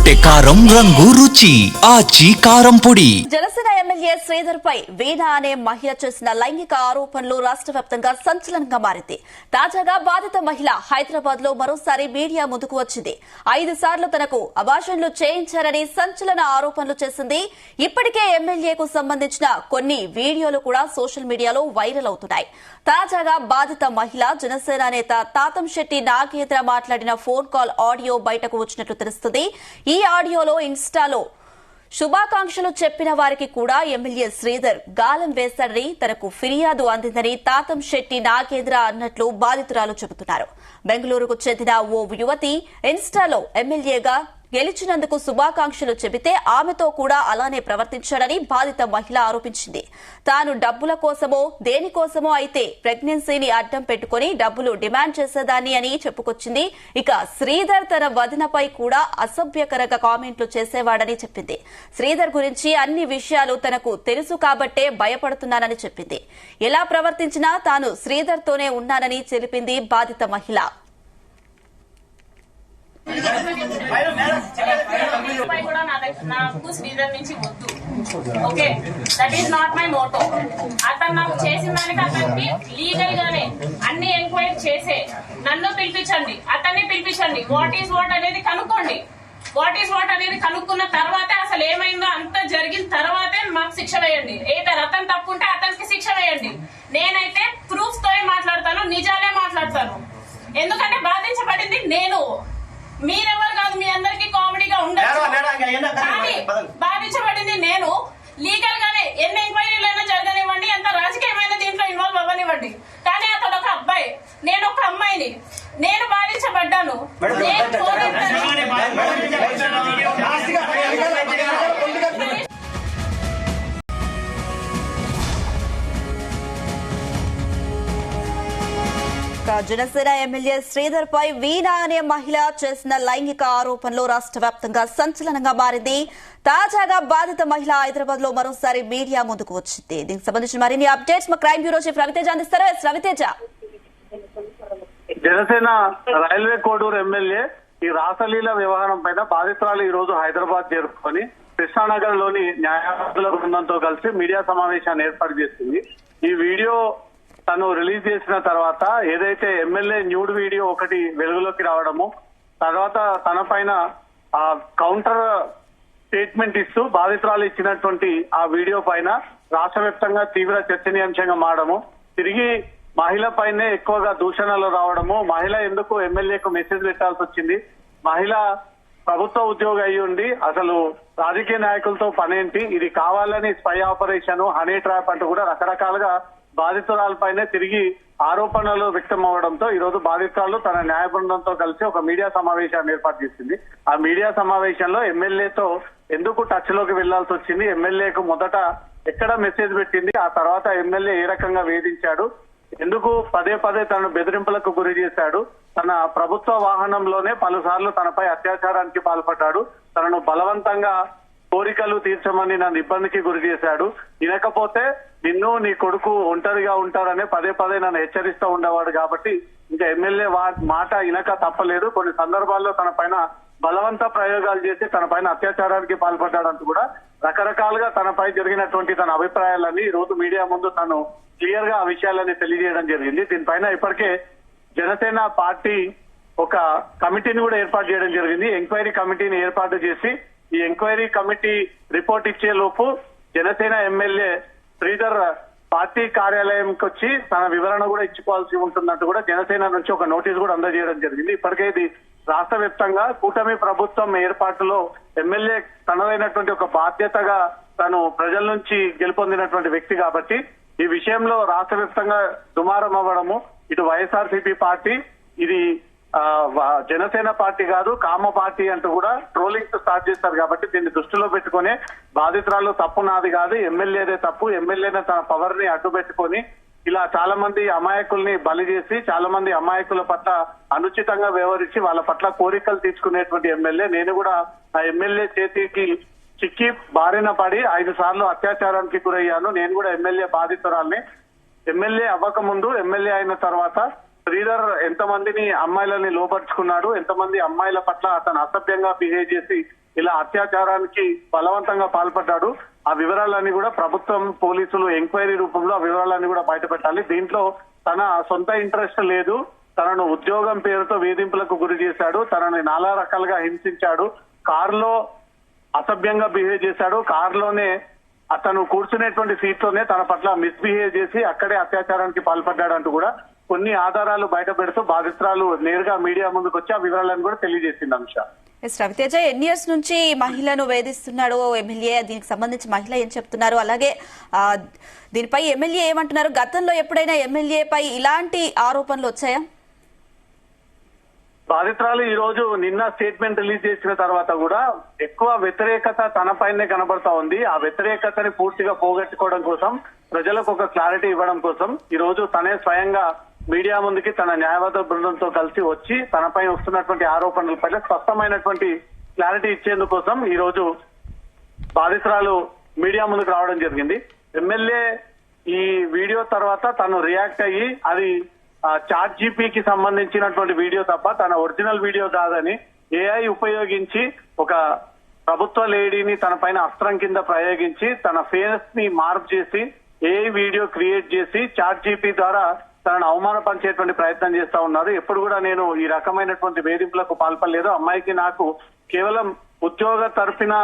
రొట్టె కారం రంగు రుచి ఆచి కారం పొడి. జనసేన ఎమ్మెల్యే శ్రీధర్ పై వీణా అనే మహిళ చేసిన లైంగిక ఆరోపణలు రాష్ట్ర వ్యాప్తంగా సంచలనంగా మారింది. తాజాగా బాధిత మహిళ హైదరాబాద్ లో మరోసారి మీడియా ముందుకు వచ్చింది. 5 సార్లు తనకు అబార్షన్లు చేయించారని సంచలన ఆరోపణలు చేసింది. ఇప్పటికే ఎమ్మెల్యేకు సంబంధించిన కొన్ని వీడియోలు కూడా సోషల్ మీడియాలో వైరల్ అవుతున్నాయి. తాజాగా బాధిత మహిళ జనసేన నేత తాతంశెట్టి నాగేంద్ర మాట్లాడిన ఫోన్ కాల్ ఆడియో బయటకు వచ్చినట్లు తెలుస్తుంది. ఈ ఆడియోలో ఇన్స్టాలో శుభాకాంక్షలు చెప్పిన వారికి కూడా ఎమ్మెల్యే శ్రీధర్ గాలం వేశాడని, తనకు ఫిర్యాదు అందిందని తాతంశెట్టి నాగేంద్ర అన్నట్లు బాధితురాలు చెబుతున్నారు. బెంగళూరుకు చెందిన ఓ యువతి ఇన్స్టాలో ఎమ్మెల్యేగా గెలిచినందుకు శుభాకాంక్షలు చెబితే ఆమెతో కూడా అలానే ప్రవర్తించాడని బాధిత మహిళ ఆరోపించింది. తాను డబ్బుల కోసమో దేనికోసమో అయితే ప్రెగ్నెన్సీని అడ్డం పెట్టుకుని డబ్బులు డిమాండ్ చేసేదాన్ని అని చెప్పుకొచ్చింది. ఇక శ్రీధర్ తన వదినపై కూడా అసభ్యకరంగా కామెంట్లు చేసేవాడని చెప్పింది. శ్రీధర్ గురించి అన్ని విషయాలు తనకు తెలుసు కాబట్టే భయపడుతున్నానని చెప్పింది. ఎలా ప్రవర్తించినా తాను శ్రీధర్ తోనే ఉన్నానని తెలిపింది బాధిత మహిళ. నాకు శ్రీధర్ నుంచి వద్దు. Okay, that is not my Moto. అతను నాకు చేసిన దానికి అతనికి లీగల్ గానే అన్ని ఎంక్వైరీ చేసే నన్ను పిలిపించండి, అతన్ని పిలిపించండి. వాట్ ఈస్ వాట్ అనేది కనుక్కోండి. వాట్ ఈస్ వాట్ అనేది కనుక్కున్న తర్వాతే అసలు ఏమైందో అంతా జరిగిన తర్వాతే మాకు శిక్ష వేయండి. ఏదైనా అతను తప్పుంటే అతనికి శిక్ష వేయండి. నేనైతే ప్రూఫ్ తో మాట్లాడతాను, నిజాలే మాట్లాడతాను. ఎందుకంటే బాధించబడింది నేను, మీరెవరు కాదు. మీ అందరికి కామెడీగా ఉండదు, కానీ బాధించబడింది నేను. లీగల్ గానే ఎన్ని ఎంక్వైరీలైనా జరగనివ్వండి, ఎంత రాజకీయమైన దీంట్లో ఇన్వాల్వ్ అవ్వనివ్వండి. కానీ అతను ఒక అబ్బాయి, నేను ఒక అమ్మాయిని. నేను బాధించబడ్డాను. జనసేన ఎమ్మెల్యే శ్రీధర్ పై వీణా అనే మహిళ చేసిన లైంగిక ఆరోపణలు రాష్ట్ర వ్యాప్తంగా సంచలనంగా మారింది. తాజాగా బాధిత మహిళ హైదరాబాద్ లో మరోసారి మీడియా ముందుకు వచ్చింది. దీనికి సంబంధించిన మరిన్ని అప్డేట్స్ మా క్రైమ్ బ్యూరో చీఫ్ రవితేజ అందిస్తారు. రవితేజ, జనసేన రైల్వే కోడూరు ఎమ్మెల్యే ఈ రాసలీల వ్యవహారం పైన బాధితురాలు ఈ రోజు హైదరాబాద్ చేరుకొని కృష్ణానగర్ లోని న్యాయవాదుల బృందంతో కలిసి మీడియా సమావేశాన్ని ఏర్పాటు చేసింది. ఈ వీడియో తను రిలీజ్ చేసిన తర్వాత ఏదైతే ఎమ్మెల్యే న్యూడ్ వీడియో ఒకటి వెలుగులోకి రావడము, తర్వాత తన పైన కౌంటర్ స్టేట్మెంట్ ఇస్తూ బాధితురాలు ఇచ్చినటువంటి ఆ వీడియో పైన రాష్ట్ర వ్యాప్తంగా తీవ్ర చర్చనీయాంశంగా మారడము, తిరిగి మహిళ పైనే ఎక్కువగా దూషణలు రావడము, మహిళ ఎందుకు ఎమ్మెల్యేకు మెసేజ్ పెట్టాల్సి వచ్చింది, మహిళ ప్రభుత్వ ఉద్యోగి అయి ఉండి అసలు రాజకీయ నాయకులతో పనేంటి, ఇది కావాలని స్పై ఆపరేషన్, హనీ ట్రాప్ అంటూ కూడా రకరకాలుగా బాధితురాలపైనే తిరిగి ఆరోపణలు వ్యక్తం అవడంతో ఈ రోజు బాధితురాలు తన న్యాయ బృందంతో కలిసి ఒక మీడియా సమావేశాన్ని ఏర్పాటు చేసింది. ఆ మీడియా సమావేశంలో ఎమ్మెల్యేతో ఎందుకు టచ్ లోకి వెళ్లాల్సి వచ్చింది, ఎమ్మెల్యేకు మొదట ఎక్కడ మెసేజ్ పెట్టింది, ఆ తర్వాత ఎమ్మెల్యే ఏ రకంగా వేధించాడు, ఎందుకు పదే పదే తనను బెదిరింపులకు గురి చేశాడు, తన ప్రభుత్వ వాహనంలోనే పలుసార్లు తనపై అత్యాచారానికి పాల్పడ్డాడు, తనను బలవంతంగా కోరికలు తీర్చమని నన్ను ఇబ్బందికి గురి చేశాడు, వినకపోతే నిన్ను నీ కొడుకు ఒంటరిగా ఉంటారనే పదే పదే నన్ను హెచ్చరిస్తూ ఉండేవాడు, కాబట్టి ఇంకా ఎమ్మెల్యే మాట వినక తప్పలేదు, కొన్ని సందర్భాల్లో తన పైన బలవంత ప్రయోగాలు చేసి తన పైన అత్యాచారానికి పాల్పడ్డాడంటూ కూడా రకరకాలుగా తనపై జరిగినటువంటి తన అభిప్రాయాలన్నీ ఈ రోజు మీడియా ముందు తను క్లియర్ గా ఆ విషయాలన్నీ తెలియజేయడం జరిగింది. దీనిపైన ఇప్పటికే జనసేన పార్టీ ఒక కమిటీని కూడా ఏర్పాటు చేయడం జరిగింది. ఎంక్వైరీ కమిటీని ఏర్పాటు చేసి ఈ ఎంక్వైరీ కమిటీ రిపోర్ట్ ఇచ్చే లోపు జనసేన ఎమ్మెల్యే శ్రీధర్ పార్టీ కార్యాలయంకి వచ్చి తన వివరణ కూడా ఇచ్చుకోవాల్సి ఉంటున్నట్టు కూడా జనసేన నుంచి ఒక నోటీస్ కూడా అందజేయడం జరిగింది. ఇప్పటికే ఇది రాష్ట్ర వ్యాప్తంగా కూటమి ప్రభుత్వం ఏర్పాటులో ఎమ్మెల్యే తనదైనటువంటి ఒక బాధ్యతగా తను ప్రజల నుంచి గెలుపొందినటువంటి వ్యక్తి కాబట్టి ఈ విషయంలో రాష్ట్ర వ్యాప్తంగా దుమారం అవ్వడము, ఇటు వైఎస్ఆర్సీపీ పార్టీ ఇది జనసేన పార్టీ కాదు కామ పార్టీ అంటూ కూడా ట్రోలింగ్ స్టార్ట్ చేస్తారు. కాబట్టి దీన్ని దృష్టిలో పెట్టుకుని బాధితురాలు తప్పు నాది కాదు, ఎమ్మెల్యేదే తప్పు, ఎమ్మెల్యేనే తన పవర్ ని అడ్డు పెట్టుకొని ఇలా చాలా మంది అమాయకుల్ని బలి చేసి చాలా మంది అమాయకుల పట్ల అనుచితంగా వ్యవహరించి వాళ్ళ పట్ల కోరికలు తీసుకునేటువంటి ఎమ్మెల్యే, నేను కూడా ఆ ఎమ్మెల్యే చేతికి చిక్కి బారిన పడి 5 సార్లు అత్యాచారానికి గురయ్యాను, నేను కూడా ఎమ్మెల్యే బాధితురాల్ని. ఎమ్మెల్యే అవ్వక ముందు ఎమ్మెల్యే అయిన తర్వాత శ్రీధర్ ఎంతమందిని అమ్మాయిలని లోపరుచుకున్నాడు, ఎంతమంది అమ్మాయిల పట్ల అతను అసభ్యంగా బిహేవ్ చేసి ఇలా అత్యాచారానికి బలవంతంగా పాల్పడ్డాడు. ఆ వివరాలన్నీ కూడా ప్రభుత్వం పోలీసులు ఎంక్వైరీ రూపంలో ఆ వివరాలన్నీ కూడా బయటపెట్టాలి. దీంట్లో తన సొంత ఇంట్రెస్ట్ లేదు, తనను ఉద్యోగం పేరుతో వేధింపులకు గురి చేశాడు, తనని నానా రకాలుగా హింసించాడు, కారులో అసభ్యంగా బిహేవ్ చేశాడు, కారులోనే అతను కూర్చునేటువంటి సీట్ లోనే తన పట్ల మిస్బిహేవ్ చేసి అక్కడే అత్యాచారానికి పాల్పడ్డాడంటూ కూడా కొన్ని ఆధారాలు బయట పెడుతూ బాధితురాలు నేరుగా మీడియా ముందుకు వచ్చి ఆ వివరాలను కూడా తెలియజేసింది అంశ. రవితేజ ఎన్ని ఇయర్స్ నుంచి మహిళను వేధిస్తున్నాడు ఎమ్మెల్యే, దీనికి సంబంధించి మహిళ ఏం చెప్తున్నారు, అలాగే దీనిపై ఎమ్మెల్యే ఏమంటున్నారు? గతంలో ఎప్పుడైనా ఎమ్మెల్యేపై ఇలాంటి ఆరోపణలు వచ్చాయా? బాధితురాలు ఈ రోజు నిన్న స్టేట్మెంట్ రిలీజ్ చేసిన తర్వాత కూడా ఎక్కువ వ్యతిరేకత తనపైనే కనబడతా ఉంది. ఆ వ్యతిరేకతని పూర్తిగా పోగొట్టుకోవడం కోసం, ప్రజలకు ఒక క్లారిటీ ఇవ్వడం కోసం ఈ రోజు తనే స్వయంగా మీడియా ముందుకి తన న్యాయవాద బృందంతో కలిసి వచ్చి తనపై వస్తున్నటువంటి ఆరోపణలపై స్పష్టమైనటువంటి క్లారిటీ ఇచ్చేందుకోసం ఈ రోజు బాధితురాలు మీడియా ముందుకు రావడం జరిగింది. ఎమ్మెల్యే ఈ వీడియో తర్వాత తను రియాక్ట్ అయ్యి అది చాట్ జీపీకి సంబంధించినటువంటి వీడియో తప్ప తన ఒరిజినల్ వీడియో కాదని, ఏఐ ఉపయోగించి ఒక ప్రభుత్వ లేడీని తన పైన అస్త్రం కింద ప్రయోగించి తన ఫేస్ ని మార్పు చేసి ఏఐ వీడియో క్రియేట్ చేసి చాట్ జీపీ ద్వారా తనను అవమానపరిచేటువంటి ప్రయత్నం చేస్తా ఉన్నారు. ఎప్పుడు కూడా నేను ఈ రకమైనటువంటి వేధింపులకు పాల్పడలేదు, అమ్మాయికి నాకు కేవలం ఉద్యోగ తరఫున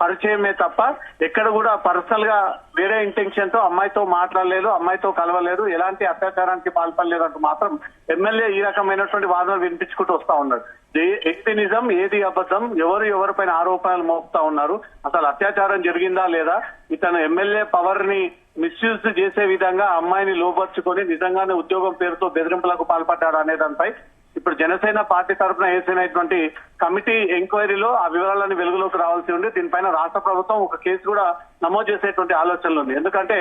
పరిచయమే తప్ప ఎక్కడ కూడా పర్సనల్ గా వేరే ఇంటెన్షన్ తో అమ్మాయితో మాట్లాడలేదు, అమ్మాయితో కలవలేదు, ఎలాంటి అత్యాచారానికి పాల్పడలేదు అంటూ మాత్రం ఎమ్మెల్యే ఈ రకమైనటువంటి వాదనలు వినిపించుకుంటూ వస్తా ఉన్నారు. ఏది నిజం ఏది అబద్ధం, ఎవరిపైన ఆరోపణలు మోపుతా ఉన్నారు, అసలు అత్యాచారం జరిగిందా లేదా, ఇతను ఎమ్మెల్యే పవర్ ని మిస్యూజ్ చేసే విధంగా అమ్మాయిని లోపర్చుకొని నిజంగానే ఉద్యోగం పేరుతో బెదిరింపులకు పాల్పడ్డాడు అనే దానిపై ఇప్పుడు జనసేన పార్టీ తరఫున వేసినటువంటి కమిటీ ఎంక్వైరీలో ఆ వివరాలను వెలుగులోకి రావాల్సి ఉంది. దీనిపైన రాష్ట్ర ప్రభుత్వం ఒక కేసు కూడా నమోదు చేసేటువంటి ఆలోచనలు ఉంది. ఎందుకంటే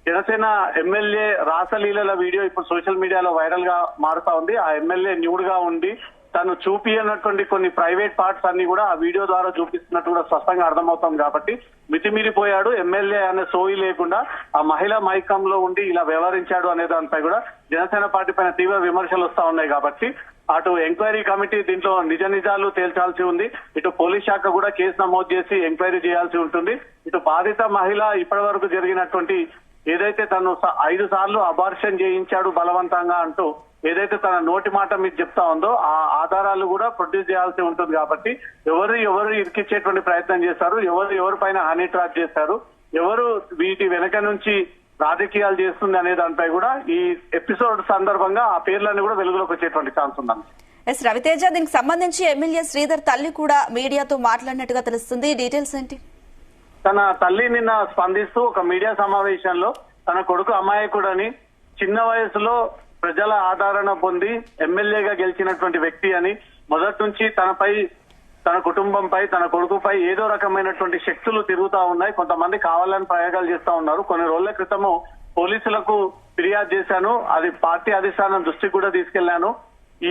జనసేన ఎమ్మెల్యే రాసలీలల వీడియో ఇప్పుడు సోషల్ మీడియాలో వైరల్ గా మారుతా ఉంది. ఆ ఎమ్మెల్యే న్యూడ్ గా ఉండి తను చూపియనటువంటి కొన్ని ప్రైవేట్ పార్ట్స్ అన్ని కూడా ఆ వీడియో ద్వారా చూపిస్తున్నట్టు కూడా స్పష్టంగా అర్థమవుతాం. కాబట్టి మితిమీరిపోయాడు ఎమ్మెల్యే అనే సోయి లేకుండా ఆ మహిళా మైకంలో ఉండి ఇలా వ్యవహరించాడు అనే దానిపై కూడా జనసేన పార్టీ పైన తీవ్ర విమర్శలు వస్తా ఉన్నాయి. కాబట్టి అటు ఎంక్వైరీ కమిటీ దీంట్లో నిజ నిజాలు తేల్చాల్సి ఉంది, ఇటు పోలీస్ శాఖ కూడా కేసు నమోదు చేసి ఎంక్వైరీ చేయాల్సి ఉంటుంది. ఇటు బాధిత మహిళ ఇప్పటి వరకు జరిగినటువంటి ఏదైతే తను 5 సార్లు అబార్షన్ చేయించాడు బలవంతంగా అంటూ ఏదైతే తన నోటి మాట మీకు చెప్తా ఉందో ఆ ఆధారాలు కూడా ప్రొడ్యూస్ చేయాల్సి ఉంటుంది. కాబట్టి ఎవరు ఇరికిచ్చేటువంటి ప్రయత్నం చేశారు, ఎవరి పైన హనీ ట్రాప్ చేశారు, ఎవరు వీటి వెనక నుంచి రాజకీయాలు చేస్తుంది అనే దానిపై కూడా ఈ ఎపిసోడ్ సందర్భంగా ఆ పేర్లన్నీ కూడా వెలుగులోకి వచ్చేటువంటి ఛాన్స్ ఉందండి. రవితేజ, దీనికి సంబంధించి ఎమ్మెల్యే శ్రీధర్ తల్లి కూడా మీడియాతో మాట్లాడినట్టుగా తెలుస్తుంది, డీటెయిల్స్ ఏంటి? తన తల్లి నిన్న స్పందిస్తూ ఒక మీడియా సమావేశంలో తన కొడుకు అమాయకుడని, చిన్న వయసులో ప్రజల ఆదరణ పొంది ఎమ్మెల్యేగా గెలిచినటువంటి వ్యక్తి అని, మొదటి నుంచి తనపై తన కుటుంబంపై తన కొడుకుపై ఏదో రకమైనటువంటి శక్తులు తిరుగుతా ఉన్నాయి, కొంతమంది కావాలని ప్రయోగాలు చేస్తా ఉన్నారు. కొన్ని రోజుల క్రితము పోలీసులకు ఫిర్యాదు చేశాను, అది పార్టీ అధిష్టానం దృష్టికి కూడా తీసుకెళ్లాను.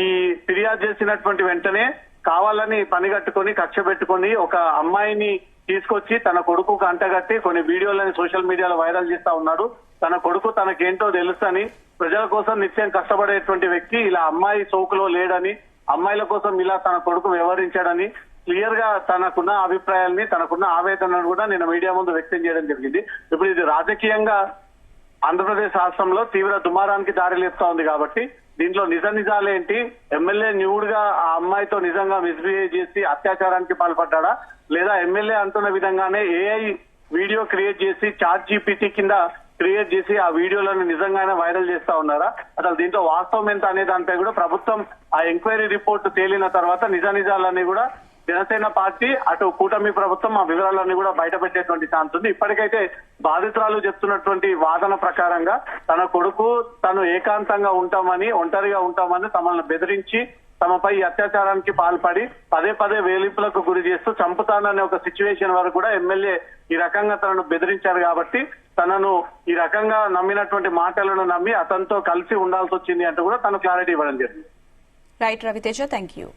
ఈ ఫిర్యాదు చేసినటువంటి వెంటనే కావాలని పనిగట్టుకొని కక్ష పెట్టుకొని ఒక అమ్మాయిని తీసుకొచ్చి తన కొడుకుకు అంటగట్టి కొన్ని వీడియోలని సోషల్ మీడియాలో వైరల్ చేస్తా ఉన్నాడు. తన కొడుకు తనకేంటో తెలుసని, ప్రజల కోసం నిత్యం కష్టపడేటువంటి వ్యక్తి ఇలా అమ్మాయి సోకులో లేడని, అమ్మాయిల కోసం ఇలా తన కొడుకు వ్యవహరించాడని క్లియర్ గా తనకున్న అభిప్రాయాల్ని తనకున్న ఆవేదనను కూడా నేను మీడియా ముందు వ్యక్తం చేయడం జరిగింది. ఇప్పుడు ఇది రాజకీయంగా ఆంధ్రప్రదేశ్ రాష్ట్రంలో తీవ్ర దుమారానికి దారిలేపుతా ఉంది. కాబట్టి దీంట్లో నిజాలేంటి, ఎమ్మెల్యే న్యూడ్ గా ఆ అమ్మాయితో నిజంగా మిస్బిహేవ్ చేసి అత్యాచారానికి పాల్పడ్డా, లేదా ఎమ్మెల్యే అంటున్న విధంగానే ఏఐ వీడియో క్రియేట్ చేసి చాట్ జీపీటీ కింద క్రియేట్ చేసి ఆ వీడియోలను నిజంగానే వైరల్ చేస్తా ఉన్నారా, అసలు దీంట్లో వాస్తవం ఎంత అనే దానిపై కూడా ప్రభుత్వం ఆ ఎంక్వైరీ రిపోర్ట్ తేలిన తర్వాత నిజాలన్నీ కూడా జనసేన పార్టీ అటు కూటమి ప్రభుత్వం ఆ వివరాలన్నీ కూడా బయట పెట్టేటువంటి ఛాన్స్ ఉంది. ఇప్పటికైతే బాధితురాలు చెప్తున్నటువంటి వాదన ప్రకారంగా తన కొడుకు తను ఏకాంతంగా ఉంటామని, ఒంటరిగా ఉంటామని తమను బెదిరించి తమపై అత్యాచారానికి పాల్పడి పదే వేధింపులకు గురి చేస్తూ చంపుతాననే ఒక సిచ్యువేషన్ వరకు కూడా ఎమ్మెల్యే ఈ రకంగా తనను బెదిరించారు. కాబట్టి తనను ఈ రకంగా నమ్మినటువంటి మాటలను నమ్మి అతనితో కలిసి ఉండాల్సి వచ్చింది అంటూ కూడా తను క్లారిటీ ఇవ్వడం జరిగింది. Right Raviteja, thank you.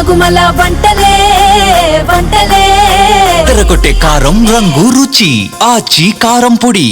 గుమగుమల వంటలే వంటలే తెరకొట్టే కారం రంగు రుచి ఆచి కారం పొడి.